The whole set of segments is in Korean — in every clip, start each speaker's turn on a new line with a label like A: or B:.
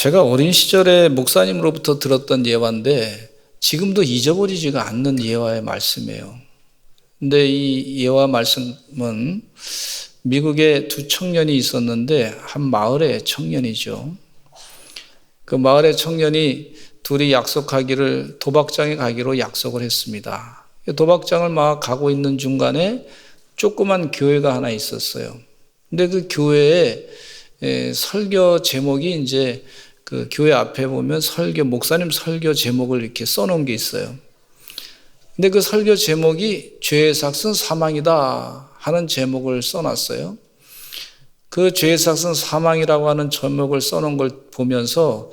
A: 제가 어린 시절에 목사님으로부터 들었던 예화인데 지금도 잊어버리지가 않는 예화의 말씀이에요. 근데 이 예화 말씀은 미국에 두 청년이 있었는데 한 마을의 청년이죠. 그 마을의 청년이 둘이 약속하기를 도박장에 가기로 약속을 했습니다. 도박장을 막 가고 있는 중간에 조그만 교회가 하나 있었어요. 근데 그 교회에 설교 제목이 이제 그 교회 앞에 보면 목사님 설교 제목을 이렇게 써놓은 게 있어요. 근데 그 설교 제목이 죄의 삭은 사망이다 하는 제목을 써놨어요. 그 죄의 삭은 사망이라고 하는 제목을 써놓은 걸 보면서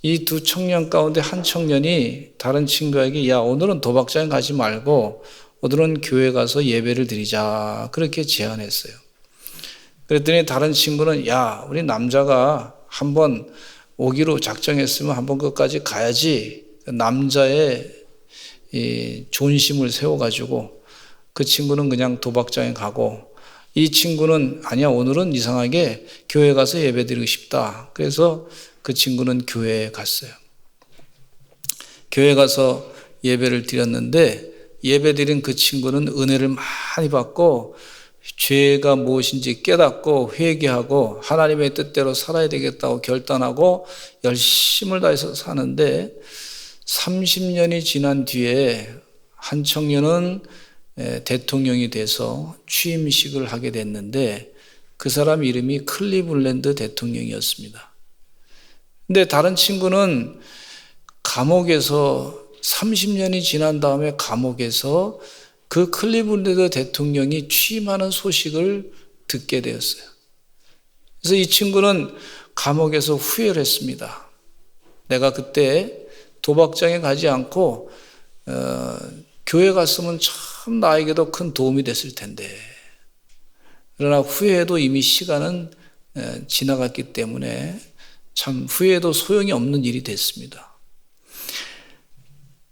A: 이 두 청년 가운데 한 청년이 다른 친구에게 야, 오늘은 도박장에 가지 말고 오늘은 교회 가서 예배를 드리자 그렇게 제안했어요. 그랬더니 다른 친구는 야, 우리 남자가 한번 오기로 작정했으면 한번 끝까지 가야지. 남자의 이 존심을 세워가지고 그 친구는 그냥 도박장에 가고 이 친구는 아니야, 오늘은 이상하게 교회 가서 예배 드리고 싶다. 그래서 그 친구는 교회에 갔어요. 교회 가서 예배를 드렸는데 예배 드린 그 친구는 은혜를 많이 받고 죄가 무엇인지 깨닫고 회개하고 하나님의 뜻대로 살아야 되겠다고 결단하고 열심을 다해서 사는데 30년이 지난 뒤에 한 청년은 대통령이 돼서 취임식을 하게 됐는데 그 사람 이름이 클리블랜드 대통령이었습니다. 근데 다른 친구는 감옥에서 30년이 지난 다음에 감옥에서 그 클리블랜드 대통령이 취임하는 소식을 듣게 되었어요. 그래서 이 친구는 감옥에서 후회를 했습니다. 내가 그때 도박장에 가지 않고 교회 갔으면 참 나에게도 큰 도움이 됐을 텐데. 그러나 후회해도 이미 시간은 지나갔기 때문에 참 후회해도 소용이 없는 일이 됐습니다.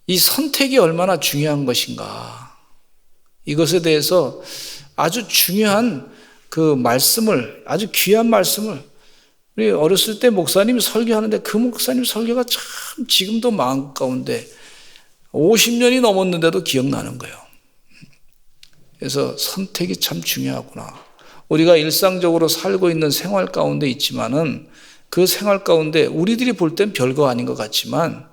A: 이 선택이 얼마나 중요한 것인가. 이것에 대해서 아주 중요한 그 말씀을, 아주 귀한 말씀을 우리 어렸을 때 목사님이 설교하는데 그 목사님 설교가 참 지금도 마음 가운데 50년이 넘었는데도 기억나는 거예요. 그래서 선택이 참 중요하구나. 우리가 일상적으로 살고 있는 생활 가운데 있지만은 그 생활 가운데 우리들이 볼 땐 별거 아닌 것 같지만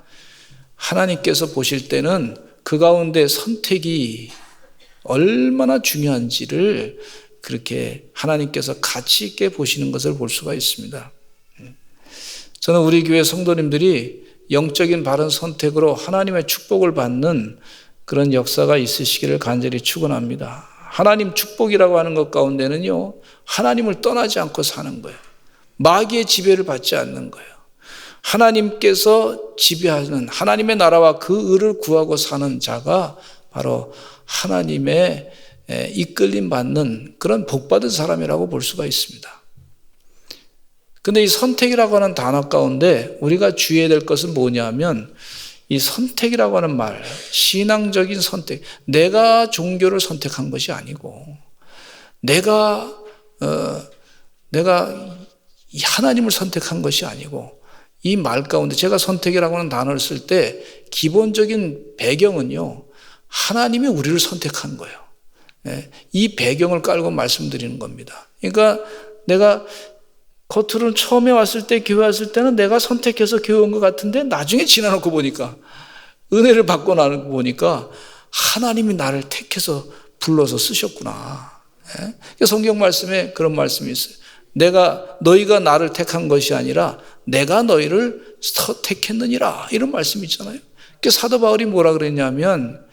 A: 하나님께서 보실 때는 그 가운데 선택이 얼마나 중요한지를 그렇게 하나님께서 가치 있게 보시는 것을 볼 수가 있습니다. 저는 우리 교회 성도님들이 영적인 바른 선택으로 하나님의 축복을 받는 그런 역사가 있으시기를 간절히 축원합니다. 하나님 축복이라고 하는 것 가운데는요, 하나님을 떠나지 않고 사는 거예요. 마귀의 지배를 받지 않는 거예요. 하나님께서 지배하는 하나님의 나라와 그 의를 구하고 사는 자가 바로 하나님의 이끌림 받는 그런 복받은 사람이라고 볼 수가 있습니다. 근데 이 선택이라고 하는 단어 가운데 우리가 주의해야 될 것은 뭐냐면 이 선택이라고 하는 말, 신앙적인 선택, 내가 종교를 선택한 것이 아니고 내가 하나님을 선택한 것이 아니고 이 말 가운데 제가 선택이라고 하는 단어를 쓸 때 기본적인 배경은요, 하나님이 우리를 선택한 거예요. 이 배경을 깔고 말씀드리는 겁니다. 그러니까 내가 겉으로는 처음에 왔을 때 교회 왔을 때는 내가 선택해서 교회 온 것 같은데 나중에 지나놓고 보니까 은혜를 받고 나고 보니까 하나님이 나를 택해서 불러서 쓰셨구나. 성경 말씀에 그런 말씀이 있어요. 너희가 나를 택한 것이 아니라 내가 너희를 택했느니라. 이런 말씀이 있잖아요. 사도 바울이 뭐라 그랬냐면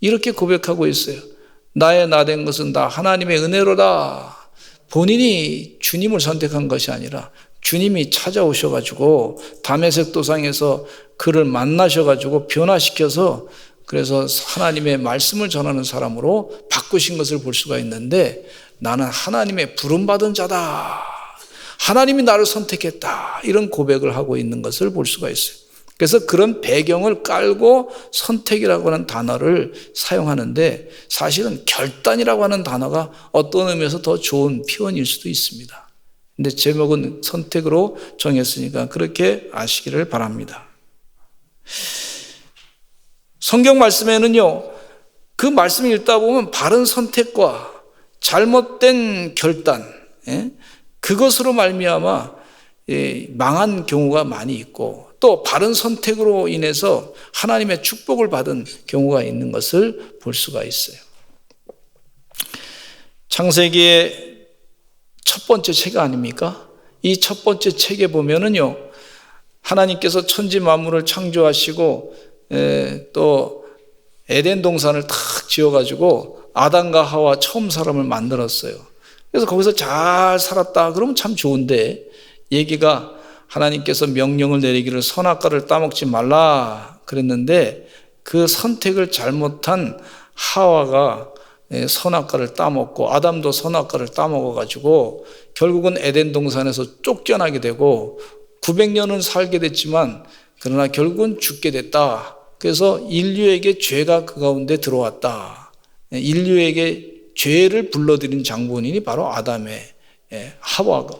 A: 이렇게 고백하고 있어요. 나의 나 된 것은 다 하나님의 은혜로다. 본인이 주님을 선택한 것이 아니라 주님이 찾아오셔가지고 다메섹 도상에서 그를 만나셔가지고 변화시켜서 그래서 하나님의 말씀을 전하는 사람으로 바꾸신 것을 볼 수가 있는데 나는 하나님의 부름받은 자다. 하나님이 나를 선택했다. 이런 고백을 하고 있는 것을 볼 수가 있어요. 그래서 그런 배경을 깔고 선택이라고 하는 단어를 사용하는데 사실은 결단이라고 하는 단어가 어떤 의미에서 더 좋은 표현일 수도 있습니다. 근데 제목은 선택으로 정했으니까 그렇게 아시기를 바랍니다. 성경 말씀에는요, 그 말씀을 읽다 보면 바른 선택과 잘못된 결단, 그것으로 말미암아 망한 경우가 많이 있고, 또 바른 선택으로 인해서 하나님의 축복을 받은 경우가 있는 것을 볼 수가 있어요. 창세기의 첫 번째 책 아닙니까? 이 첫 번째 책에 보면은요, 하나님께서 천지 만물을 창조하시고 또 에덴 동산을 탁 지어가지고 아담과 하와 처음 사람을 만들었어요. 그래서 거기서 잘 살았다 그러면 참 좋은데, 얘기가 하나님께서 명령을 내리기를 선악과를 따먹지 말라 그랬는데, 그 선택을 잘못한 하와가 선악과를 따먹고 아담도 선악과를 따먹어가지고 결국은 에덴 동산에서 쫓겨나게 되고 900년은 살게 됐지만 그러나 결국은 죽게 됐다. 그래서 인류에게 죄가 그 가운데 들어왔다. 인류에게 죄를 불러들인 장본인이 바로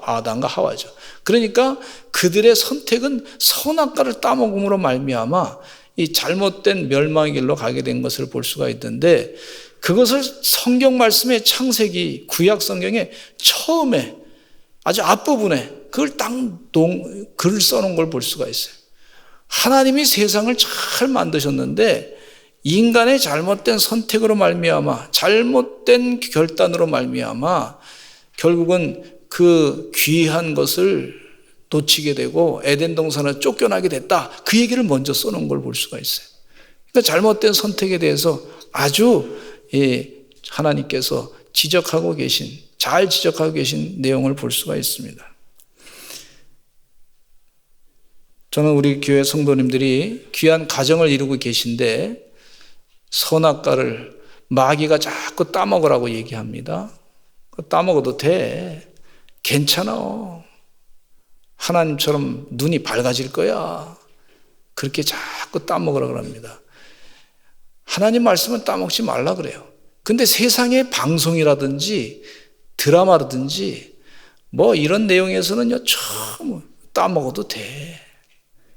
A: 아담과 하와죠. 그러니까 그들의 선택은 선악과를 따먹음으로 말미암아 이 잘못된 멸망의 길로 가게 된 것을 볼 수가 있는데, 그것을 성경 말씀의 창세기 구약 성경에 처음에 아주 앞부분에 그걸 글을 써놓은 걸 볼 수가 있어요. 하나님이 세상을 잘 만드셨는데 인간의 잘못된 선택으로 말미암아, 잘못된 결단으로 말미암아 결국은 그 귀한 것을 놓치게 되고 에덴 동산을 쫓겨나게 됐다. 그 얘기를 먼저 써놓은 걸 볼 수가 있어요. 그러니까 잘못된 선택에 대해서 아주 하나님께서 잘 지적하고 계신 내용을 볼 수가 있습니다. 저는 우리 교회 성도님들이 귀한 가정을 이루고 계신데 선악과를 마귀가 자꾸 따먹으라고 얘기합니다. 따먹어도 돼. 괜찮아. 하나님처럼 눈이 밝아질 거야. 그렇게 자꾸 따먹으라고 합니다. 하나님 말씀은 따먹지 말라 그래요. 근데 세상의 방송이라든지 드라마라든지 뭐 이런 내용에서는요, 참 따먹어도 돼.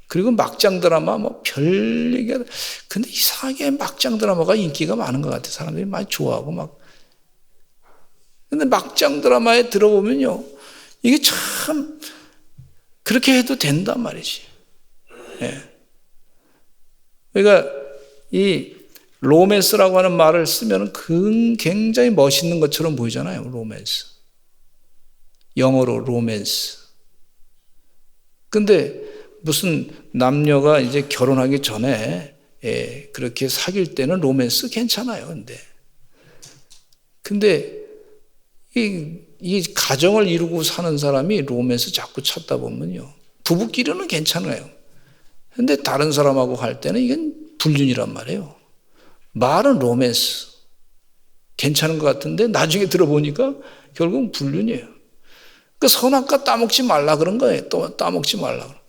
A: 그리고 막장 드라마 뭐 별 얘기가, 근데 이상하게 막장 드라마가 인기가 많은 것 같아요. 사람들이 많이 좋아하고 막. 근데 막장 드라마에 들어보면요, 이게 참 그렇게 해도 된단 말이지. 그러니까 이 로맨스라고 하는 말을 쓰면 굉장히 멋있는 것처럼 보이잖아요. 로맨스. 영어로 로맨스. 근데 무슨 남녀가 이제 결혼하기 전에 그렇게 사귈 때는 로맨스 괜찮아요. 근데 이 가정을 이루고 사는 사람이 로맨스 자꾸 찾다 보면요, 부부끼리는 괜찮아요. 근데 다른 사람하고 갈 때는 이건 불륜이란 말이에요. 말은 로맨스 괜찮은 것 같은데 나중에 들어보니까 결국은 불륜이에요. 그 선악과 따먹지 말라 그런 거예요. 또 따먹지 말라.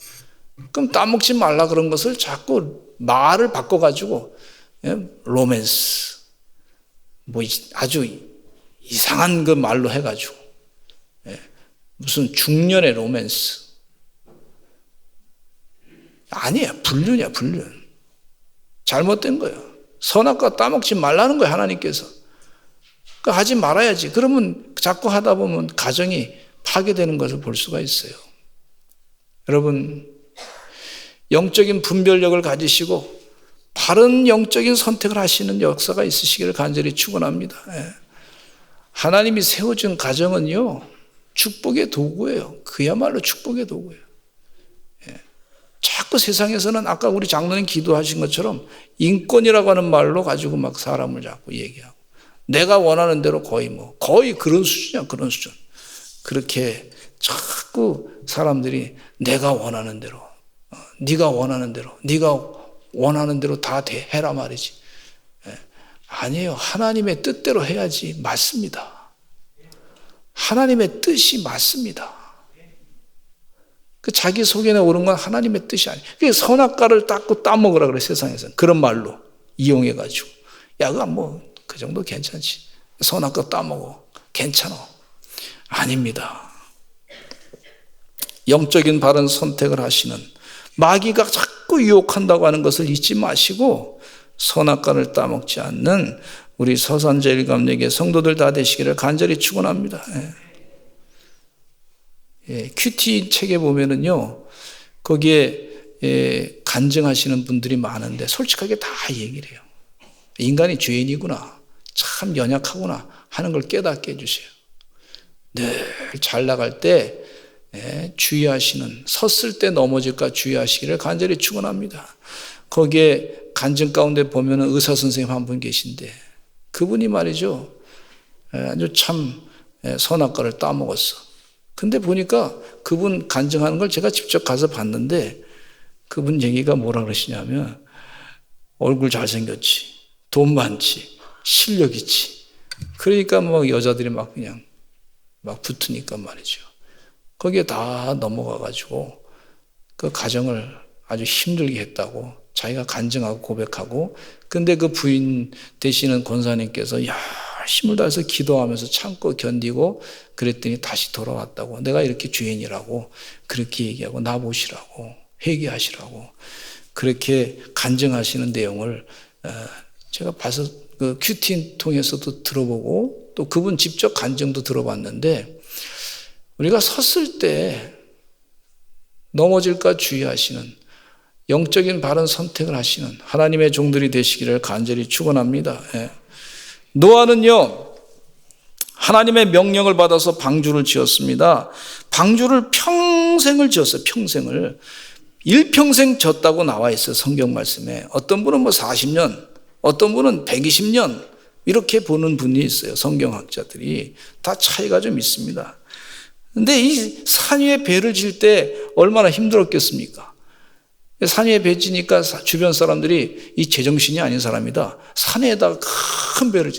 A: 그럼 따먹지 말라 그런 것을 자꾸 말을 바꿔가지고 로맨스 뭐 아주 이상한 그 말로 해가지고 무슨 중년의 로맨스. 아니에요. 불륜이야, 불륜. 잘못된 거예요. 선악과 따먹지 말라는 거예요, 하나님께서. 그러니까 하지 말아야지. 그러면 자꾸 하다 보면 가정이 파괴되는 것을 볼 수가 있어요. 여러분, 영적인 분별력을 가지시고 바른 영적인 선택을 하시는 역사가 있으시기를 간절히 축원합니다. 하나님이 세워준 가정은요, 축복의 도구예요. 그야말로 축복의 도구예요. 자꾸 세상에서는 아까 우리 장로님 기도하신 것처럼 인권이라고 하는 말로 가지고 막 사람을 자꾸 얘기하고 내가 원하는 대로 거의 그런 수준이야, 그런 수준. 그렇게 자꾸 사람들이 내가 원하는 대로, 네가 원하는 대로, 네가 원하는 대로 다 해라 말이지. 아니에요. 하나님의 뜻대로 해야지 맞습니다. 하나님의 뜻이 맞습니다. 그 자기 속에 오른 건 하나님의 뜻이 아니에요. 그게 선악과를 닦고 따먹으라 그래, 세상에서는. 그런 말로 이용해가지고. 야, 그거 뭐, 그 정도 괜찮지. 선악과 따먹어. 괜찮아. 아닙니다. 영적인 바른 선택을 하시는, 마귀가 자꾸 유혹한다고 하는 것을 잊지 마시고 선악과를 따먹지 않는 우리 서산제일감리교 성도들 다 되시기를 간절히 축원합니다. 큐티 책에 보면은요, 거기에 간증하시는 분들이 많은데 솔직하게 다 얘기를 해요. 인간이 죄인이구나, 참 연약하구나 하는 걸 깨닫게 해주세요. 늘 잘 나갈 때 주의하시는, 섰을 때 넘어질까 주의하시기를 간절히 축원합니다. 거기에 간증 가운데 보면은 의사 선생님 한 분 계신데, 그분이 말이죠, 아주 참 선악과를 따먹었어. 근데 보니까 그분 간증하는 걸 제가 직접 가서 봤는데, 그분 얘기가 뭐라 그러시냐면, 얼굴 잘생겼지, 돈 많지, 실력 있지. 그러니까 막 여자들이 막 그냥 막 붙으니까 말이죠. 거기에 다 넘어가가지고 그 가정을 아주 힘들게 했다고 자기가 간증하고 고백하고, 근데 그 부인 되시는 권사님께서 열심을 다해서 기도하면서 참고 견디고 그랬더니 다시 돌아왔다고. 내가 이렇게 죄인이라고 그렇게 얘기하고 나보시라고 회개하시라고 그렇게 간증하시는 내용을 제가 봐서 그 큐티 통해서도 들어보고 또 그분 직접 간증도 들어봤는데, 우리가 섰을 때 넘어질까 주의하시는 영적인 바른 선택을 하시는 하나님의 종들이 되시기를 간절히 축원합니다. 노아는요, 하나님의 명령을 받아서 방주를 지었습니다. 방주를 평생을 지었어요. 평생을. 일평생 졌다고 나와 있어요. 성경 말씀에. 어떤 분은 40년, 어떤 분은 120년 이렇게 보는 분이 있어요. 성경학자들이. 다 차이가 좀 있습니다. 근데 이 산 위에 배를 질 때 얼마나 힘들었겠습니까? 산 위에 배 지니까 주변 사람들이 이 제정신이 아닌 사람이다. 산에다가 큰 배를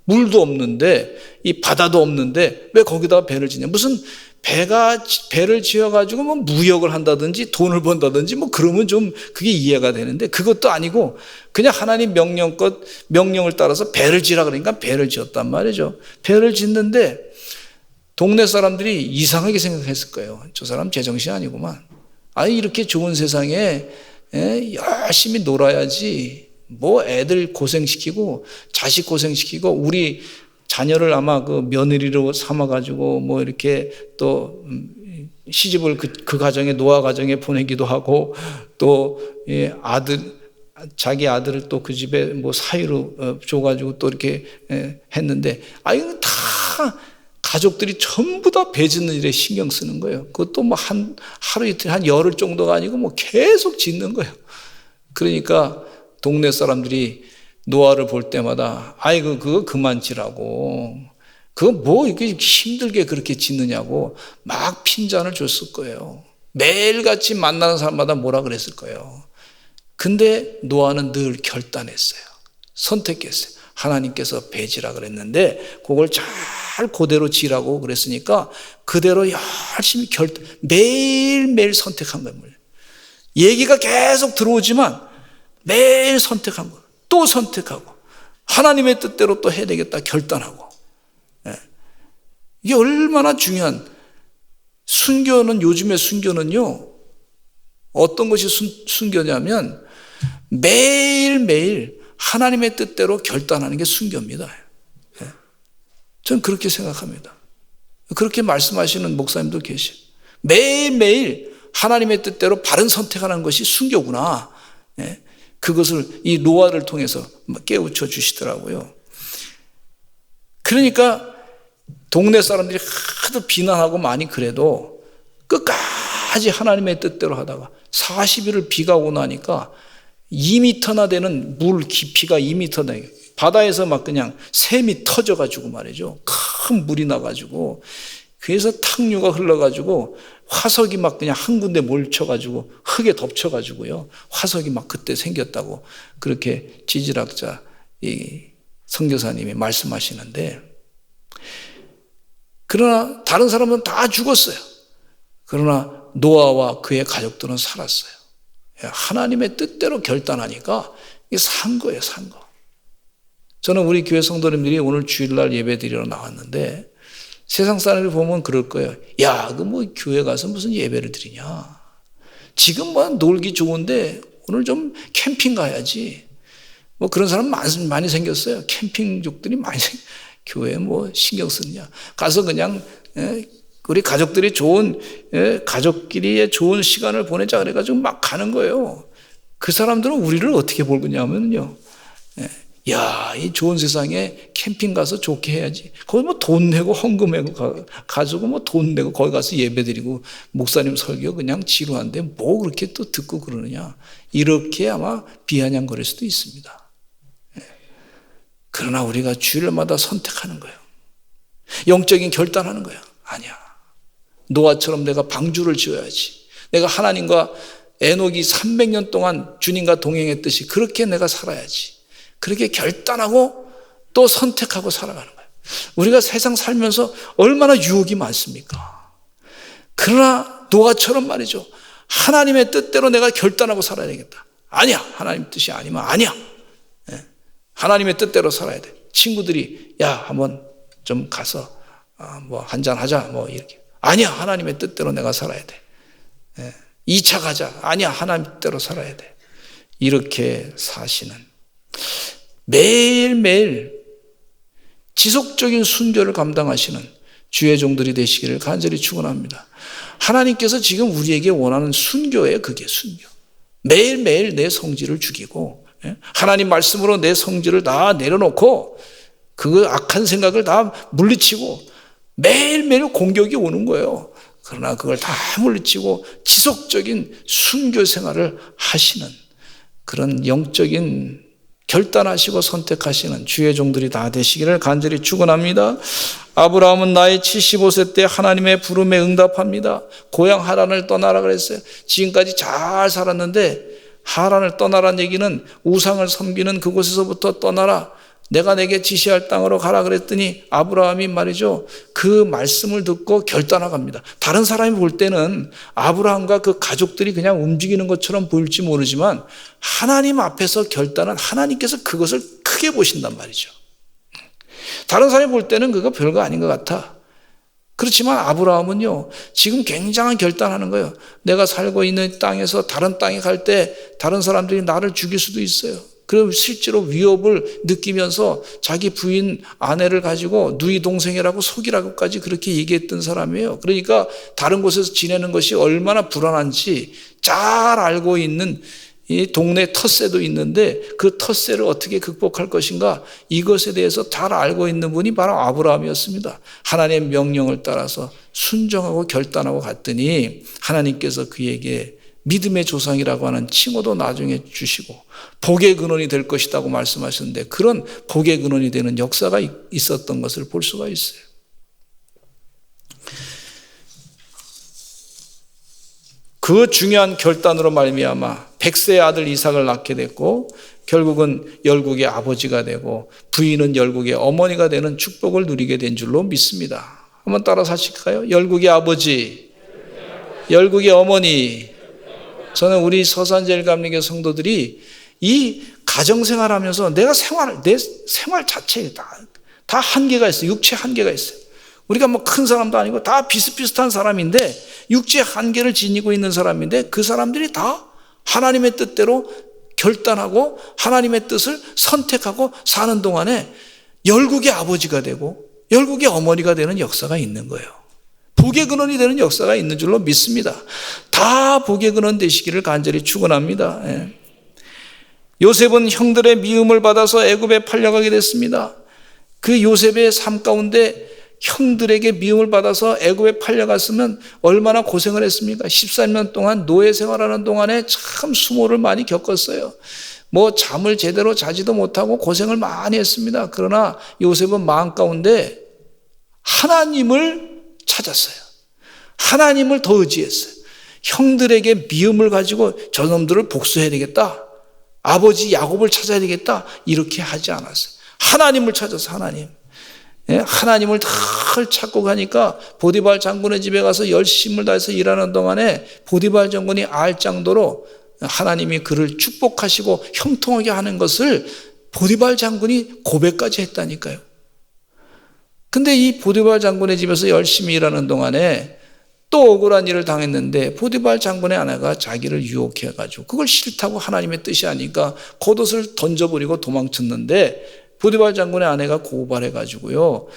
A: 물도 없는데, 이 바다도 없는데 왜 거기다가 배를 지냐. 무슨 배를 지어가지고 뭐 무역을 한다든지 돈을 번다든지 뭐 그러면 좀 그게 이해가 되는데, 그것도 아니고 그냥 하나님 명령을 따라서 배를 지라 그러니까 배를 지었단 말이죠. 배를 짓는데 동네 사람들이 이상하게 생각했을 거예요. 저 사람 제정신 아니구만. 아니 이렇게 좋은 세상에 열심히 놀아야지 뭐 애들 고생시키고 자식 고생시키고, 우리 자녀를 아마 그 며느리로 삼아가지고 뭐 이렇게 또 시집을 그 가정에, 노아 가정에 보내기도 하고, 또 자기 아들을 또 그 집에 뭐 사위로 줘가지고 또 이렇게 했는데, 이거 다 가족들이 전부 다 배 짓는 일에 신경 쓰는 거예요. 그것도 뭐 하루 이틀, 한 열흘 정도가 아니고 뭐 계속 짓는 거예요. 그러니까 동네 사람들이 노아를 볼 때마다 아이고 그거 그만 지라고, 그거 뭐 이렇게 힘들게 그렇게 짓느냐고 막 핀잔을 줬을 거예요. 매일같이 만나는 사람마다 뭐라 그랬을 거예요. 근데 노아는 늘 결단했어요. 선택했어요. 하나님께서 배 지라 그랬는데 그걸 잘 그대로 지라고 그랬으니까 그대로 열심히 매일매일 선택한 거예요. 얘기가 계속 들어오지만 매일 선택한 거예요. 또 선택하고 하나님의 뜻대로 또 해야 되겠다 결단하고. 이게 얼마나 중요한 순교는, 요즘의 순교는요, 어떤 것이 순교냐면 매일매일 하나님의 뜻대로 결단하는 게 순교입니다. 저는 그렇게 생각합니다. 그렇게 말씀하시는 목사님도 계세요. 매일매일 하나님의 뜻대로 바른 선택하는 것이 순교구나. 그것을 이 노아를 통해서 깨우쳐 주시더라고요. 그러니까 동네 사람들이 하도 비난하고 많이 그래도 끝까지 하나님의 뜻대로 하다가 40일을 비가 오고 나니까 2m나 되는 물 깊이가 2m 되게, 바다에서 막 그냥 샘이 터져가지고 말이죠. 큰 물이 나가지고, 그래서 탕류가 흘러가지고 화석이 막 그냥 한 군데 몰쳐가지고 흙에 덮쳐가지고요. 화석이 막 그때 생겼다고 그렇게 지질학자 이 선교사님이 말씀하시는데, 그러나 다른 사람은 다 죽었어요. 그러나 노아와 그의 가족들은 살았어요. 하나님의 뜻대로 결단하니까 이게 산 거예요, 산 거. 저는 우리 교회 성도님들이 오늘 주일날 예배 드리러 나왔는데 세상 사람들 보면 그럴 거예요. 야, 그 뭐 교회 가서 무슨 예배를 드리냐. 지금 뭐 놀기 좋은데 오늘 좀 캠핑 가야지. 뭐 그런 사람 많이 생겼어요. 캠핑족들이 많이 교회에 뭐 신경 쓰느냐. 가서 그냥 우리 가족들이 좋은 가족끼리의 좋은 시간을 보내자 그래가지고 막 가는 거예요. 그 사람들은 우리를 어떻게 볼 거냐면요. 야, 이 좋은 세상에 캠핑 가서 좋게 해야지. 거기 뭐 돈 내고 헌금 내고 가지고 뭐 돈 내고 거기 가서 예배 드리고 목사님 설교 그냥 지루한데 뭐 그렇게 또 듣고 그러느냐. 이렇게 아마 비아냥거릴 수도 있습니다. 그러나 우리가 주일마다 선택하는 거예요. 영적인 결단하는 거예요. 아니야. 노아처럼 내가 방주를 지어야지. 내가 하나님과 에녹이 300년 동안 주님과 동행했듯이 그렇게 내가 살아야지. 그렇게 결단하고 또 선택하고 살아가는 거예요. 우리가 세상 살면서 얼마나 유혹이 많습니까? 그러나 노아처럼 말이죠. 하나님의 뜻대로 내가 결단하고 살아야 되겠다. 아니야. 하나님 뜻이 아니면 아니야. 하나님의 뜻대로 살아야 돼. 친구들이 야, 한번 좀 가서 뭐 한잔 하자 뭐 이렇게. 아니야. 하나님의 뜻대로 내가 살아야 돼. 2차 가자. 아니야. 하나님 뜻대로 살아야 돼. 이렇게 사시는 매일매일 지속적인 순교를 감당하시는 주의 종들이 되시기를 간절히 축원합니다. 하나님께서 지금 우리에게 원하는 순교예요. 그게 순교. 매일매일 내 성질을 죽이고 하나님 말씀으로 내 성질을 다 내려놓고 그 악한 생각을 다 물리치고 매일매일 공격이 오는 거예요. 그러나 그걸 다 물리치고 지속적인 순교 생활을 하시는 그런 영적인 결단하시고 선택하시는 주의 종들이 다 되시기를 간절히 축원합니다. 아브라함은 나이 75세 때 하나님의 부름에 응답합니다. 고향 하란을 떠나라 그랬어요. 지금까지 잘 살았는데 하란을 떠나라는 얘기는 우상을 섬기는 그곳에서부터 떠나라. 내가 내게 지시할 땅으로 가라 그랬더니 아브라함이 말이죠. 그 말씀을 듣고 결단하갑니다. 다른 사람이 볼 때는 아브라함과 그 가족들이 그냥 움직이는 것처럼 보일지 모르지만 하나님 앞에서 결단은 하나님께서 그것을 크게 보신단 말이죠. 다른 사람이 볼 때는 그거 별거 아닌 것 같아. 그렇지만 아브라함은요, 지금 굉장한 결단하는 거예요. 내가 살고 있는 땅에서 다른 땅에 갈 때 다른 사람들이 나를 죽일 수도 있어요. 그리고 실제로 위협을 느끼면서 자기 부인 아내를 가지고 누이 동생이라고 속이라고까지 그렇게 얘기했던 사람이에요. 그러니까 다른 곳에서 지내는 것이 얼마나 불안한지 잘 알고 있는 이 동네 텃세도 있는데 그 텃세를 어떻게 극복할 것인가 이것에 대해서 잘 알고 있는 분이 바로 아브라함이었습니다. 하나님의 명령을 따라서 순종하고 결단하고 갔더니 하나님께서 그에게 믿음의 조상이라고 하는 칭호도 나중에 주시고 복의 근원이 될 것이라고 말씀하셨는데 그런 복의 근원이 되는 역사가 있었던 것을 볼 수가 있어요. 그 중요한 결단으로 말미암아 100세의 아들 이삭을 낳게 됐고 결국은 열국의 아버지가 되고 부인은 열국의 어머니가 되는 축복을 누리게 된 줄로 믿습니다. 한번 따라서 하실까요? 열국의 아버지, 열국의 어머니. 저는 우리 서산제일감리교 성도들이 이 가정생활하면서 내 생활 자체에 다 한계가 있어요. 육체 한계가 있어요. 우리가 뭐 큰 사람도 아니고 다 비슷비슷한 사람인데 육체 한계를 지니고 있는 사람인데 그 사람들이 다 하나님의 뜻대로 결단하고 하나님의 뜻을 선택하고 사는 동안에 열국의 아버지가 되고 열국의 어머니가 되는 역사가 있는 거예요. 복의 근원이 되는 역사가 있는 줄로 믿습니다. 다 복의 근원 되시기를 간절히 축원합니다. 요셉은 형들의 미움을 받아서 애굽에 팔려가게 됐습니다. 그 요셉의 삶 가운데 형들에게 미움을 받아서 애굽에 팔려갔으면 얼마나 고생을 했습니까? 13년 동안 노예 생활하는 동안에 참 수모를 많이 겪었어요. 뭐 잠을 제대로 자지도 못하고 고생을 많이 했습니다. 그러나 요셉은 마음 가운데 하나님을 찾았어요. 하나님을 더 의지했어요. 형들에게 미움을 가지고 저놈들을 복수해야 되겠다. 아버지 야곱을 찾아야 되겠다. 이렇게 하지 않았어요. 하나님을 찾아서 하나님. 하나님을 늘 찾고 가니까 보디발 장군의 집에 가서 열심을 다해서 일하는 동안에 보디발 장군이 알 정도로 하나님이 그를 축복하시고 형통하게 하는 것을 보디발 장군이 고백까지 했다니까요. 근데 이 보디발 장군의 집에서 열심히 일하는 동안에 또 억울한 일을 당했는데 보디발 장군의 아내가 자기를 유혹해가지고 그걸 싫다고 하나님의 뜻이 아니까 겉옷을 던져버리고 도망쳤는데 보디발 장군의 아내가 고발해가지고요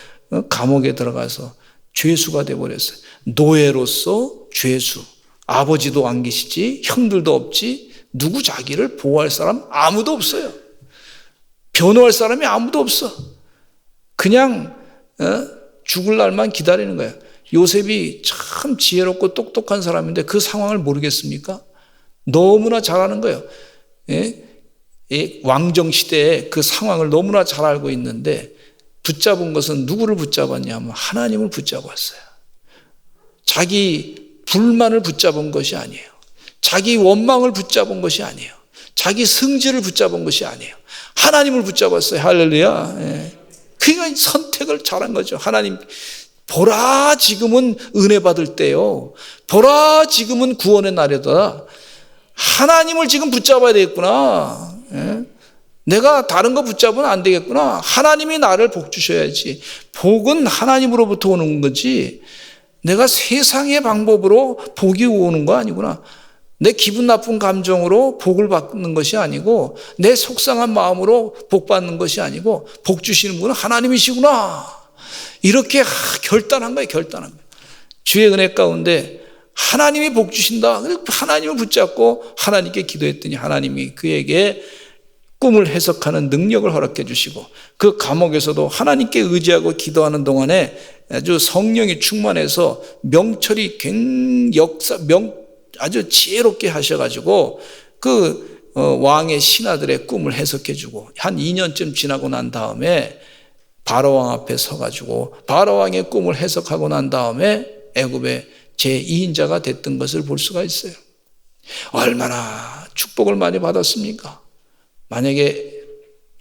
A: 감옥에 들어가서 죄수가 돼버렸어요. 노예로서 죄수. 아버지도 안 계시지, 형들도 없지, 누구 자기를 보호할 사람 아무도 없어요. 변호할 사람이 아무도 없어. 그냥 죽을 날만 기다리는 거야. 요셉이 참 지혜롭고 똑똑한 사람인데 그 상황을 모르겠습니까? 너무나 잘 아는 거예요. 왕정 시대에 그 상황을 너무나 잘 알고 있는데 붙잡은 것은 누구를 붙잡았냐면 하나님을 붙잡았어요. 자기 불만을 붙잡은 것이 아니에요. 자기 원망을 붙잡은 것이 아니에요. 자기 성질을 붙잡은 것이 아니에요. 하나님을 붙잡았어요. 할렐루야. 그러니까 선택을 잘한 거죠. 하나님, 보라 지금은 은혜 받을 때요. 보라 지금은 구원의 날이다. 하나님을 지금 붙잡아야 되겠구나. 내가 다른 거 붙잡으면 안 되겠구나. 하나님이 나를 복 주셔야지. 복은 하나님으로부터 오는 거지 내가 세상의 방법으로 복이 오는 거 아니구나. 내 기분 나쁜 감정으로 복을 받는 것이 아니고 내 속상한 마음으로 복 받는 것이 아니고 복 주시는 분은 하나님이시구나. 이렇게 결단한 거예요. 결단한 거예요. 주의 은혜 가운데 하나님이 복 주신다. 하나님을 붙잡고 하나님께 기도했더니 하나님이 그에게 꿈을 해석하는 능력을 허락해 주시고 그 감옥에서도 하나님께 의지하고 기도하는 동안에 아주 성령이 충만해서 명철이 아주 지혜롭게 하셔가지고 그 왕의 신하들의 꿈을 해석해 주고 한 2년쯤 지나고 난 다음에 바로왕 앞에 서가지고 바로왕의 꿈을 해석하고 난 다음에 애굽의 제2인자가 됐던 것을 볼 수가 있어요. 얼마나 축복을 많이 받았습니까? 만약에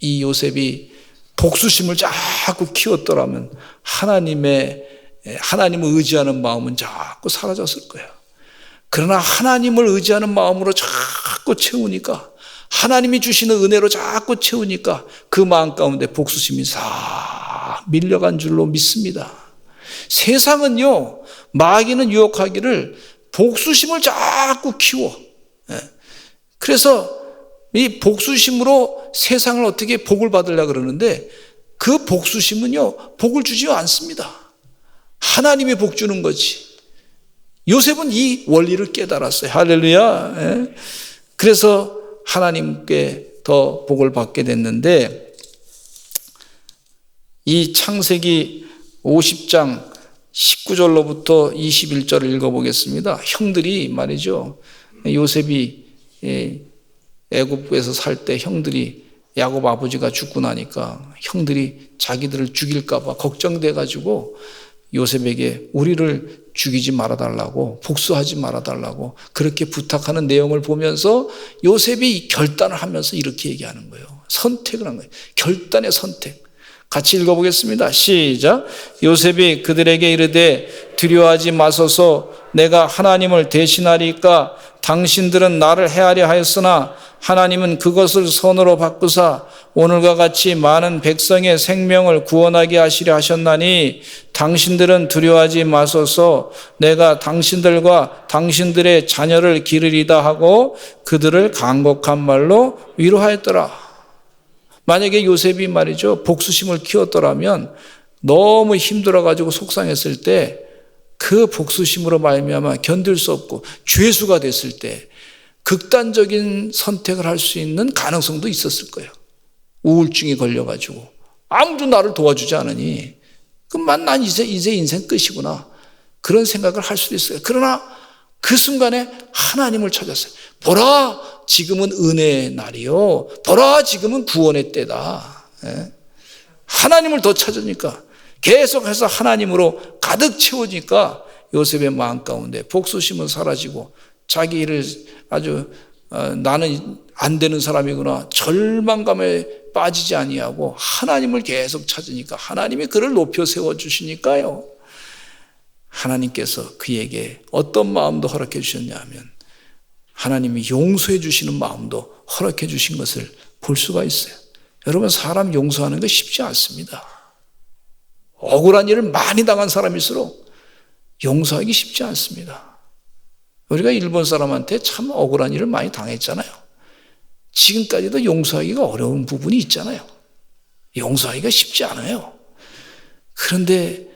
A: 이 요셉이 복수심을 자꾸 키웠더라면 하나님을 의지하는 마음은 자꾸 사라졌을 거예요. 그러나 하나님을 의지하는 마음으로 자꾸 채우니까 하나님이 주시는 은혜로 자꾸 채우니까 그 마음 가운데 복수심이 싹 밀려간 줄로 믿습니다. 세상은요, 마귀는 유혹하기를 복수심을 자꾸 키워. 그래서 이 복수심으로 세상을 어떻게 복을 받으려고 그러는데 그 복수심은요, 복을 주지 않습니다. 하나님이 복 주는 거지. 요셉은 이 원리를 깨달았어요. 할렐루야. 그래서 하나님께 더 복을 받게 됐는데 이 창세기 50장 19절로부터 21절을 읽어보겠습니다. 형들이 말이죠. 요셉이 애굽에서 살 때 형들이 야곱 아버지가 죽고 나니까 형들이 자기들을 죽일까 봐 걱정돼가지고 요셉에게 우리를 죽이지 말아달라고 복수하지 말아달라고 그렇게 부탁하는 내용을 보면서 요셉이 결단을 하면서 이렇게 얘기하는 거예요. 선택을 한 거예요. 결단의 선택. 같이 읽어보겠습니다. 시작. 요셉이 그들에게 이르되 두려워하지 마소서 내가 하나님을 대신하리까 당신들은 나를 해하려 하였으나 하나님은 그것을 선으로 바꾸사 오늘과 같이 많은 백성의 생명을 구원하게 하시려 하셨나니 당신들은 두려워하지 마소서 내가 당신들과 당신들의 자녀를 기르리다 하고 그들을 간곡한 말로 위로하였더라. 만약에 요셉이 말이죠 복수심을 키웠더라면 너무 힘들어가지고 속상했을 때 그 복수심으로 말미암아 견딜 수 없고 죄수가 됐을 때 극단적인 선택을 할 수 있는 가능성도 있었을 거예요. 우울증이 걸려가지고 아무도 나를 도와주지 않으니 그만 난 이제 인생 끝이구나 그런 생각을 할 수도 있어요. 그러나 그 순간에 하나님을 찾았어요. 보라 지금은 은혜의 날이요 보라 지금은 구원의 때다. 하나님을 더 찾으니까 계속해서 하나님으로 가득 채우니까 요셉의 마음 가운데 복수심은 사라지고 자기 일을 아주 나는 안 되는 사람이구나 절망감에 빠지지 아니하고 하나님을 계속 찾으니까 하나님이 그를 높여 세워주시니까요. 하나님께서 그에게 어떤 마음도 허락해 주셨냐 하면 하나님이 용서해 주시는 마음도 허락해 주신 것을 볼 수가 있어요. 여러분 사람 용서하는 거 쉽지 않습니다. 억울한 일을 많이 당한 사람일수록 용서하기 쉽지 않습니다. 우리가 일본 사람한테 참 억울한 일을 많이 당했잖아요. 지금까지도 용서하기가 어려운 부분이 있잖아요. 용서하기가 쉽지 않아요. 그런데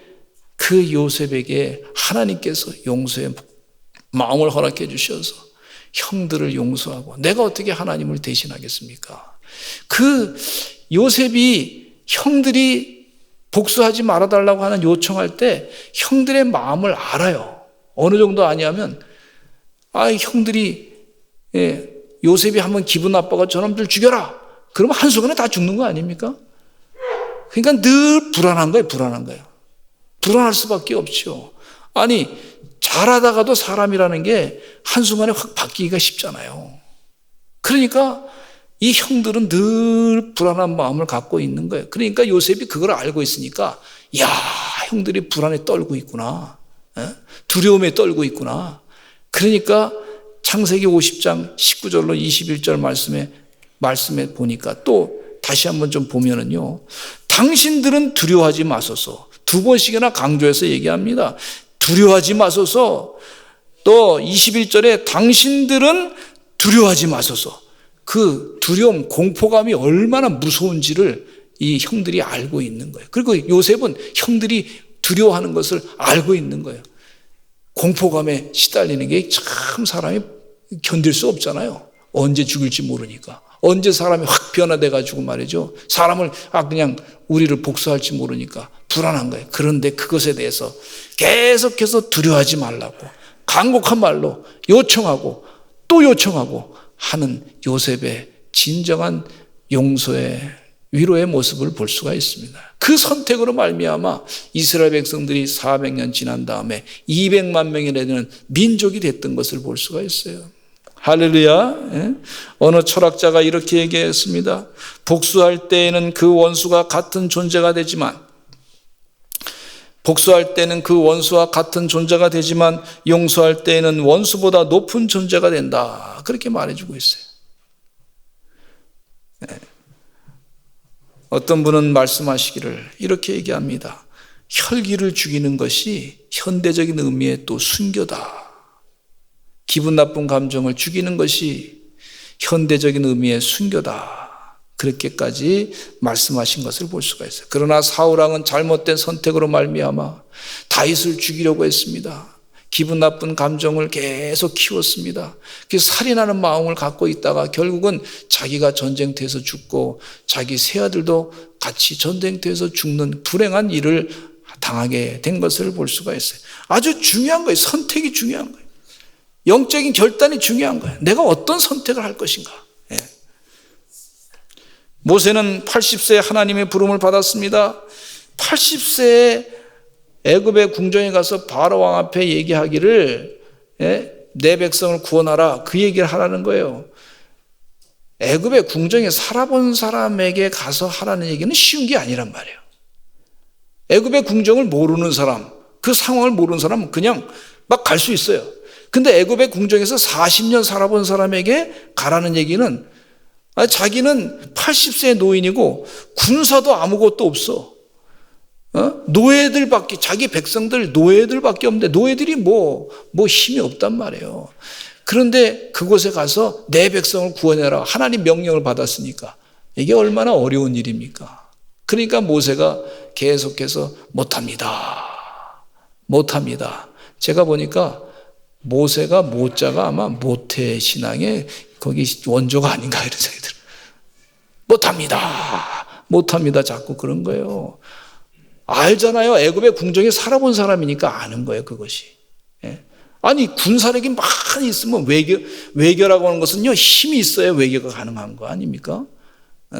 A: 그 요셉에게 하나님께서 용서의 마음을 허락해 주셔서 형들을 용서하고, 내가 어떻게 하나님을 대신하겠습니까? 그 요셉이 형들이 복수하지 말아달라고 하는 요청할 때 형들의 마음을 알아요. 어느 정도 아니하면 형들이 요셉이 한번 기분 나빠가 저놈들 죽여라, 그러면 한순간에 다 죽는 거 아닙니까? 그러니까 늘 불안한 거예요. 불안할 수밖에 없죠. 아니, 잘하다가도 사람이라는 게 한순간에 확 바뀌기가 쉽잖아요. 그러니까 이 형들은 늘 불안한 마음을 갖고 있는 거예요. 그러니까 요셉이 그걸 알고 있으니까, 야, 형들이 불안에 떨고 있구나, 두려움에 떨고 있구나. 그러니까 창세기 50장 19절로 21절 말씀에 보니까 또 다시 한번 좀 보면은요, 당신들은 두려워하지 마소서. 두 번씩이나 강조해서 얘기합니다. 두려워하지 마소서. 또 21절에 당신들은 두려워하지 마소서. 그 두려움, 공포감이 얼마나 무서운지를 이 형들이 알고 있는 거예요. 그리고 요셉은 형들이 두려워하는 것을 알고 있는 거예요. 공포감에 시달리는 게 참 사람이 견딜 수 없잖아요. 언제 죽을지 모르니까. 언제 사람이 확 변화돼가지고 말이죠, 사람을 그냥 우리를 복수할지 모르니까 불안한 거예요. 그런데 그것에 대해서 계속해서 두려워하지 말라고 간곡한 말로 요청하고 또 요청하고 하는 요셉의 진정한 용서의 위로의 모습을 볼 수가 있습니다. 그 선택으로 말미암아 이스라엘 백성들이 400년 지난 다음에 200만 명이나 되는 민족이 됐던 것을 볼 수가 있어요. 할렐루야. 어느 철학자가 이렇게 얘기했습니다. 복수할 때에는 그 원수가 같은 존재가 되지만, 용서할 때에는 원수보다 높은 존재가 된다. 그렇게 말해주고 있어요. 어떤 분은 말씀하시기를 이렇게 얘기합니다. 혈기를 죽이는 것이 현대적인 의미의 또 순교다. 기분 나쁜 감정을 죽이는 것이 현대적인 의미의 순교다. 그렇게까지 말씀하신 것을 볼 수가 있어요. 그러나 사울왕은 잘못된 선택으로 말미암아 다윗을 죽이려고 했습니다. 기분 나쁜 감정을 계속 키웠습니다. 그래서 살인하는 마음을 갖고 있다가 결국은 자기가 전쟁터에서 죽고 자기 새아들도 같이 전쟁터에서 죽는 불행한 일을 당하게 된 것을 볼 수가 있어요. 아주 중요한 거예요. 선택이 중요한 거예요. 영적인 결단이 중요한 거예요. 내가 어떤 선택을 할 것인가. 모세는 80세에 하나님의 부름을 받았습니다. 80세에 애굽의 궁정에 가서 바로 왕 앞에 얘기하기를 내 백성을 구원하라, 그 얘기를 하라는 거예요. 애굽의 궁정에 살아본 사람에게 가서 하라는 얘기는 쉬운 게 아니란 말이에요. 애굽의 궁정을 모르는 사람, 그 상황을 모르는 사람은 그냥 막 갈 수 있어요. 근데 애굽의 궁정에서 40년 살아본 사람에게 가라는 얘기는, 자기는 80세의 노인이고 군사도 아무것도 없어. 노예들밖에, 자기 백성들 노예들밖에 없는데 노예들이 뭐 힘이 없단 말이에요. 그런데 그곳에 가서 내 백성을 구원해라, 하나님 명령을 받았으니까 이게 얼마나 어려운 일입니까? 그러니까 모세가 계속해서 못합니다. 제가 보니까 모세가 모자가 아마 모태 신앙의 거기 원조가 아닌가 이런 생각이 들어요. 못합니다 자꾸 그런 거예요. 알잖아요. 애굽의 궁정에 살아본 사람이니까 아는 거예요, 그것이. 아니, 군사력이 많이 있으면 외교라고 하는 것은요, 힘이 있어야 외교가 가능한 거 아닙니까?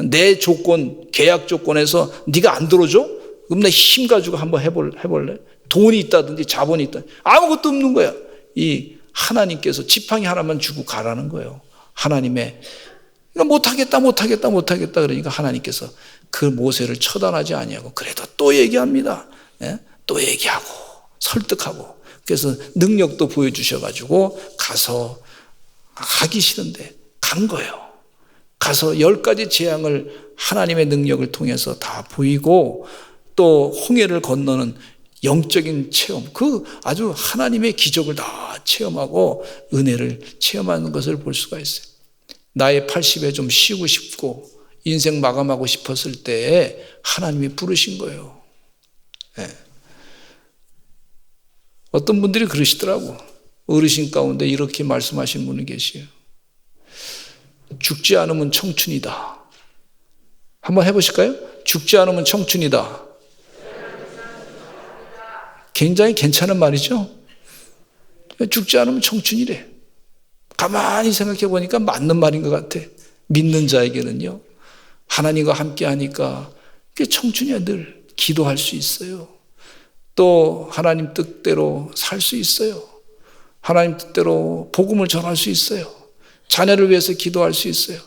A: 내 조건, 계약 조건에서 네가 안 들어줘? 그럼 내 힘 가지고 한번 해볼래? 돈이 있다든지 자본이 있다든지 아무것도 없는 거야. 이 하나님께서 지팡이 하나만 주고 가라는 거예요. 하나님의, 그러니까 못하겠다 그러니까 하나님께서 그 모세를 처단하지 아니하고 그래도 또 얘기합니다. 또 얘기하고 설득하고, 그래서 능력도 보여주셔가지고 가서 하기 싫은데 간 거예요. 가서 10가지 재앙을 하나님의 능력을 통해서 다 보이고 또 홍해를 건너는 영적인 체험, 그 아주 하나님의 기적을 다 체험하고 은혜를 체험하는 것을 볼 수가 있어요. 나의 80에 좀 쉬고 싶고 인생 마감하고 싶었을 때에 하나님이 부르신 거예요. 네. 어떤 분들이 그러시더라고. 어르신 가운데 이렇게 말씀하신 분이 계시요. 죽지 않으면 청춘이다. 한번 해보실까요? 죽지 않으면 청춘이다. 굉장히 괜찮은 말이죠. 죽지 않으면 청춘이래. 가만히 생각해 보니까 맞는 말인 것 같아. 믿는 자에게는요. 하나님과 함께 하니까 그게 청춘이야. 늘 기도할 수 있어요. 또 하나님 뜻대로 살 수 있어요. 하나님 뜻대로 복음을 전할 수 있어요. 자녀를 위해서 기도할 수 있어요.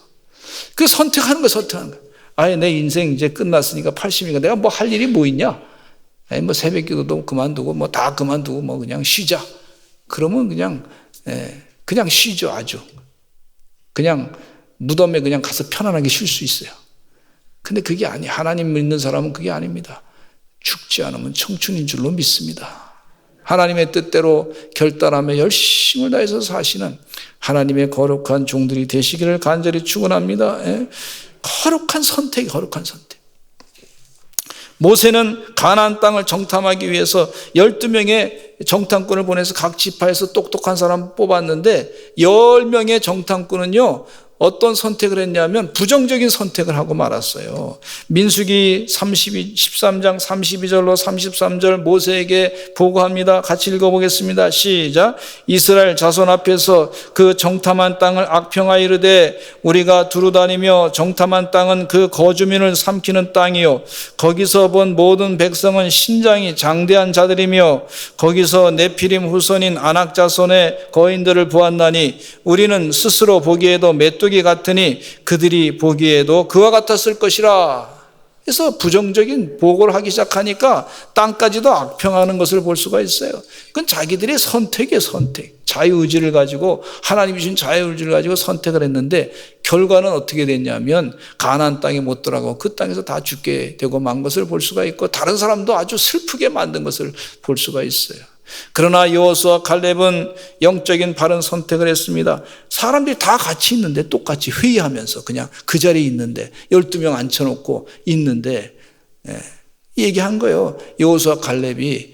A: 그 선택하는 거, 선택하는 거. 아예 내 인생 이제 끝났으니까 80이니까 내가 뭐 할 일이 뭐 있냐? 아니 뭐 새벽 기도도 그만두고 뭐 다 그만두고 뭐 그냥 쉬자. 그러면 그냥 쉬죠. 아주 그냥 무덤에 그냥 가서 편안하게 쉴 수 있어요. 근데 그게 아니. 하나님 믿는 사람은 그게 아닙니다. 죽지 않으면 청춘인 줄로 믿습니다. 하나님의 뜻대로 결단하며 열심을 다해서 사시는 하나님의 거룩한 종들이 되시기를 간절히 축원합니다. 거룩한 선택, 거룩한 선택. 모세는 가나안 땅을 정탐하기 위해서 12명의 정탐꾼을 보내서 각 지파에서 똑똑한 사람 뽑았는데 10명의 정탐꾼은요 어떤 선택을 했냐면 부정적인 선택을 하고 말았어요. 민수기 13장 32절로 33절 모세에게 보고합니다. 같이 읽어보겠습니다. 시작. 이스라엘 자손 앞에서 그 정탐한 땅을 악평하여 이르되 우리가 두루다니며 정탐한 땅은 그 거주민을 삼키는 땅이요 거기서 본 모든 백성은 신장이 장대한 자들이며 거기서 네피림 후손인 아낙 자손의 거인들을 보았나니 우리는 스스로 보기에도 메뚜기 같으니 그들이 보기에도 그와 같았을 것이라. 그래서 부정적인 보고를 하기 시작하니까 땅까지도 악평하는 것을 볼 수가 있어요. 그건 자기들의 선택이에요. 선택. 자유의지를 가지고 하나님이 주신 자유의지를 가지고 선택을 했는데 결과는 어떻게 됐냐면 가나안 땅에 못 들어가고 그 땅에서 다 죽게 되고 만 것을 볼 수가 있고 다른 사람도 아주 슬프게 만든 것을 볼 수가 있어요. 그러나 여호수아 칼렙은 영적인 바른 선택을 했습니다. 사람들이 다 같이 있는데 똑같이 회의하면서 그냥 그 자리에 있는데 12명 앉혀놓고 있는데 얘기한 거예요. 여호수아 칼렙이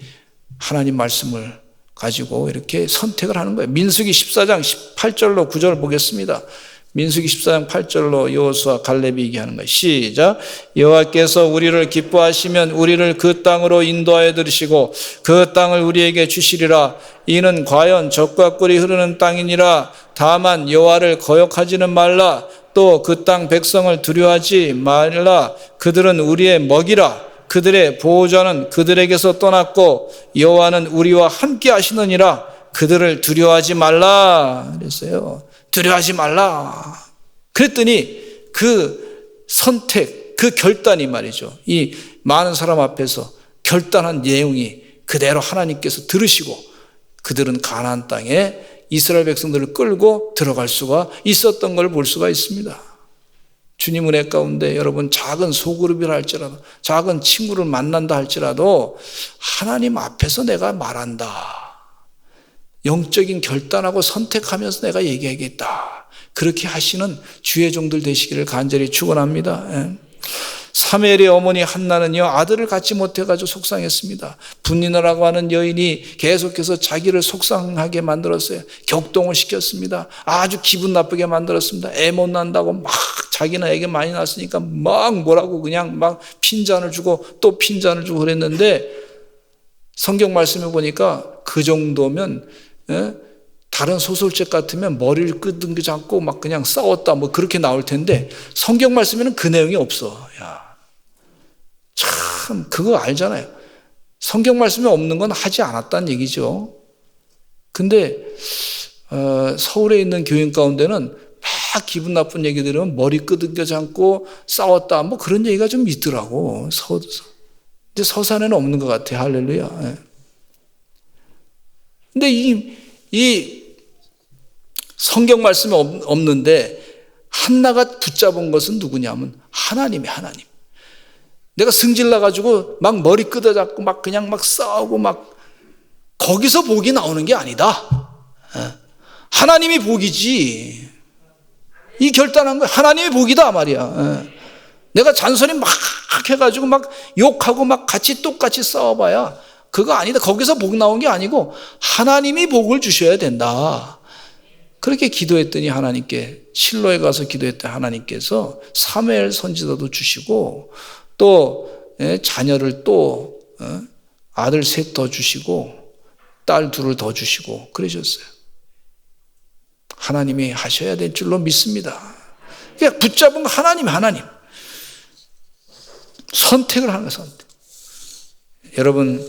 A: 하나님 말씀을 가지고 이렇게 선택을 하는 거예요. 민수기 14장 8절로 9절 보겠습니다. 민수기 14장 8절로 여호수아 갈렙이 얘기하는 거예요. 시작. 여호와께서 우리를 기뻐하시면 우리를 그 땅으로 인도하여 들으시고 그 땅을 우리에게 주시리라. 이는 과연 젖과 꿀이 흐르는 땅이니라. 다만 여호와를 거역하지는 말라. 또 그 땅 백성을 두려워하지 말라. 그들은 우리의 먹이라. 그들의 보호자는 그들에게서 떠났고 여호와는 우리와 함께 하시느니라. 그들을 두려워하지 말라. 그랬어요. 두려워하지 말라. 그랬더니 그 선택, 그 결단이 말이죠. 이 많은 사람 앞에서 결단한 내용이 그대로 하나님께서 들으시고 그들은 가나안 땅에 이스라엘 백성들을 끌고 들어갈 수가 있었던 걸 볼 수가 있습니다. 주님 은혜 가운데 여러분 작은 소그룹이라 할지라도 작은 친구를 만난다 할지라도 하나님 앞에서 내가 말한다. 영적인 결단하고 선택하면서 내가 얘기하겠다. 그렇게 하시는 주의 종들 되시기를 간절히 축원합니다. 사무엘의 어머니 한나는요 아들을 갖지 못해가지고 속상했습니다. 분니나라고 하는 여인이 계속해서 자기를 속상하게 만들었어요. 격동을 시켰습니다. 아주 기분 나쁘게 만들었습니다. 애 못 난다고 막 자기는 애가 많이 낳았으니까 막 뭐라고 그냥 막 핀잔을 주고 또 핀잔을 주고 그랬는데 성경 말씀을 보니까 그 정도면 다른 소설책 같으면 머리를 끄덕이지 않고 막 그냥 싸웠다 뭐 그렇게 나올 텐데 성경 말씀에는 그 내용이 없어. 야, 참 그거 알잖아요. 성경 말씀에 없는 건 하지 않았다는 얘기죠. 근데 서울에 있는 교인 가운데는 막 기분 나쁜 얘기 들으면 머리 끄덕이지 않고 싸웠다 뭐 그런 얘기가 좀 있더라고. 근데 서산에는 없는 것 같아요. 할렐루야. 근데 이 성경 말씀에 없는데 한나가 붙잡은 것은 누구냐면 하나님이 하나님. 내가 승질나가지고 막 머리 끄덕잡고 막 그냥 막 싸우고 막 거기서 복이 나오는 게 아니다. 하나님이 복이지. 이 결단한 거 하나님의 복이다 말이야. 내가 잔소리 막 해가지고 막 욕하고 막 같이 똑같이 싸워봐야 그거 아니다. 거기서 복 나온 게 아니고 하나님이 복을 주셔야 된다. 그렇게 기도했더니 하나님께, 실로에 가서 기도했더니 하나님께서 사무엘 선지자도 주시고 또 자녀를 또 아들 셋 더 주시고 딸 둘을 더 주시고 그러셨어요. 하나님이 하셔야 될 줄로 믿습니다. 그러니까 붙잡은 하나님. 선택을 하는 거예요, 선택. 여러분,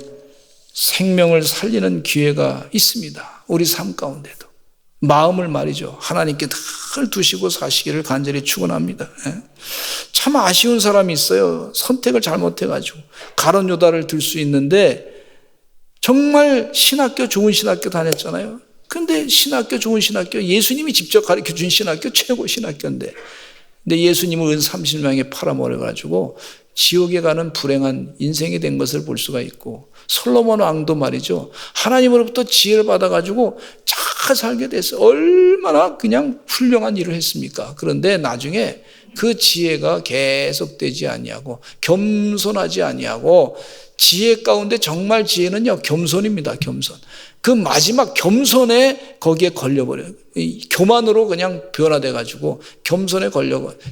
A: 생명을 살리는 기회가 있습니다. 우리 삶 가운데도. 마음을 말이죠. 하나님께 늘 두시고 사시기를 간절히 축원합니다. 참 아쉬운 사람이 있어요. 선택을 잘못해가지고. 가론 유다를 들 수 있는데 정말 신학교, 좋은 신학교 다녔잖아요. 근데 신학교, 좋은 신학교, 예수님이 직접 가르쳐 준 신학교, 최고 신학교인데. 근데 예수님을 은 30명에 팔아먹어가지고 지옥에 가는 불행한 인생이 된 것을 볼 수가 있고, 솔로몬 왕도 말이죠. 하나님으로부터 지혜를 받아가지고 잘 살게 돼서 얼마나 그냥 훌륭한 일을 했습니까? 그런데 나중에 그 지혜가 계속되지 아니하고 겸손하지 아니하고, 지혜 가운데 정말 지혜는요, 겸손입니다. 겸손. 그 마지막 겸손에 거기에 걸려버려요. 교만으로 그냥 변화돼가지고 겸손에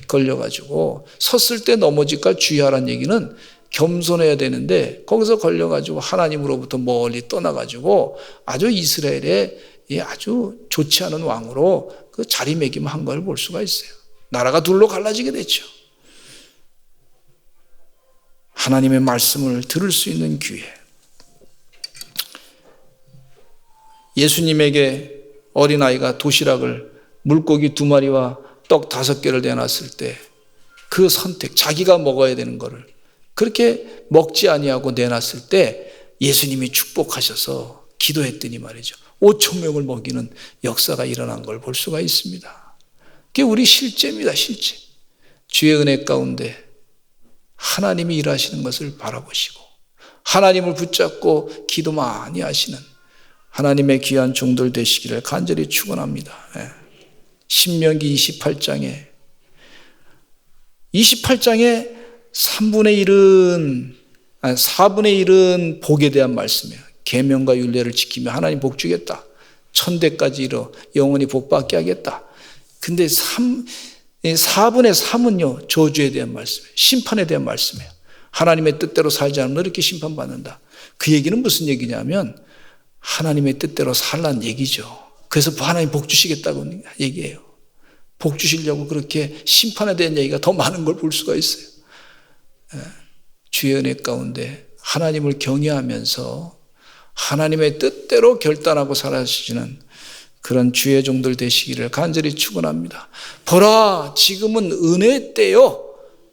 A: 걸려가지고 섰을 때 넘어질까 주의하라는 얘기는 겸손해야 되는데 거기서 걸려가지고 하나님으로부터 멀리 떠나가지고 아주 이스라엘의 아주 좋지 않은 왕으로 그 자리매김한 걸 볼 수가 있어요. 나라가 둘로 갈라지게 됐죠. 하나님의 말씀을 들을 수 있는 기회. 예수님에게 어린아이가 도시락을 물고기 2마리와 떡 5개를 내놨을 때 그 선택, 자기가 먹어야 되는 거를 그렇게 먹지 아니하고 내놨을 때 예수님이 축복하셔서 기도했더니 말이죠. 5,000명을 먹이는 역사가 일어난 걸 볼 수가 있습니다. 그게 우리 실제입니다. 실제. 주의 은혜 가운데 하나님이 일하시는 것을 바라보시고 하나님을 붙잡고 기도 많이 하시는 하나님의 귀한 종들 되시기를 간절히 축원합니다. 신명기 28장에 4분의 1은 복에 대한 말씀이에요. 계명과 율례를 지키며 하나님 복 주겠다. 1000대까지 이뤄 영원히 복 받게 하겠다. 근데 4분의 3은요 저주에 대한 말씀이에요. 심판에 대한 말씀이에요. 하나님의 뜻대로 살지 않으면 이렇게 심판받는다. 그 얘기는 무슨 얘기냐면 하나님의 뜻대로 살라는 얘기죠. 그래서 하나님 복 주시겠다고 얘기해요. 복 주시려고 그렇게 심판에 대한 얘기가 더 많은 걸 볼 수가 있어요. 주의 은혜 가운데 하나님을 경외하면서 하나님의 뜻대로 결단하고 살아주시는 그런 주의 종들 되시기를 간절히 축원합니다. 보라, 지금은 은혜의 때요.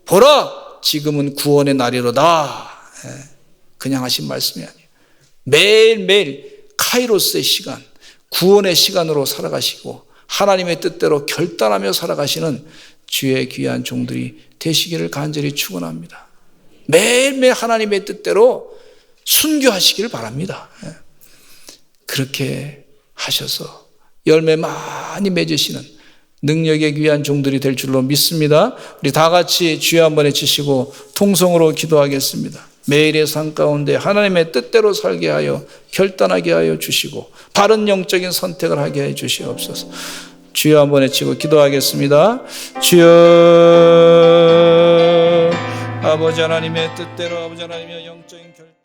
A: 보라, 지금은 구원의 날이로다. 그냥 하신 말씀이 아니에요. 매일매일 카이로스의 시간, 구원의 시간으로 살아가시고 하나님의 뜻대로 결단하며 살아가시는 주의 귀한 종들이 되시기를 간절히 축원합니다. 매일매일 하나님의 뜻대로 순교하시기를 바랍니다. 그렇게 하셔서 열매 많이 맺으시는 능력의 귀한 종들이 될 줄로 믿습니다. 우리 다 같이 주여 한번 외치시고 통성으로 기도하겠습니다. 매일의 삶 가운데 하나님의 뜻대로 살게 하여 결단하게 하여 주시고 바른 영적인 선택을 하게 해 주시옵소서. 주여 한번 외치고 기도하겠습니다. 주여, 아버지 하나님의 뜻대로, 아버지 하나님의 영적인 결단